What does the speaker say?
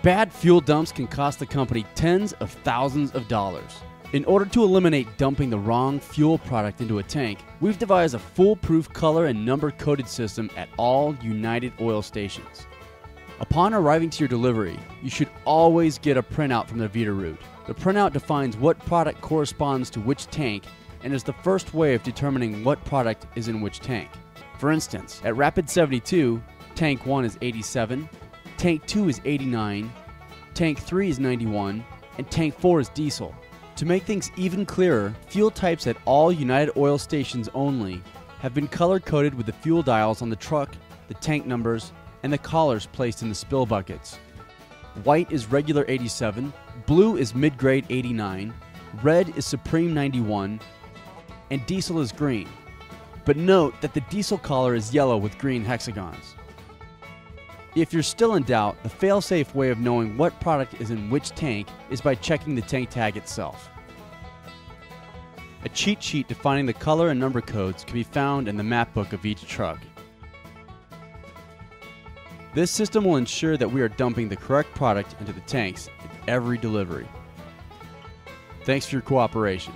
Bad fuel dumps can cost the company tens of thousands of dollars. In order to eliminate dumping the wrong fuel product into a tank, we've devised a foolproof color and number coded system at all United oil stations. Upon arriving to your delivery, you should always get a printout from the Veeder-Root. The printout defines what product corresponds to which tank and is the first way of determining what product is in which tank. For instance, at Rapid 72, Tank 1 is 87, Tank 2 is 89, Tank 3 is 91, and Tank 4 is diesel. To make things even clearer, fuel types at all United Oil stations only have been color-coded with the fuel dials on the truck, the tank numbers, and the collars placed in the spill buckets. White is regular 87, blue is mid-grade 89, red is supreme 91, and diesel is green. But note that the diesel collar is yellow with green hexagons. If you're still in doubt, the fail-safe way of knowing what product is in which tank is by checking the tank tag itself. A cheat sheet defining the color and number codes can be found in the map book of each truck. This system will ensure that we are dumping the correct product into the tanks at every delivery. Thanks for your cooperation.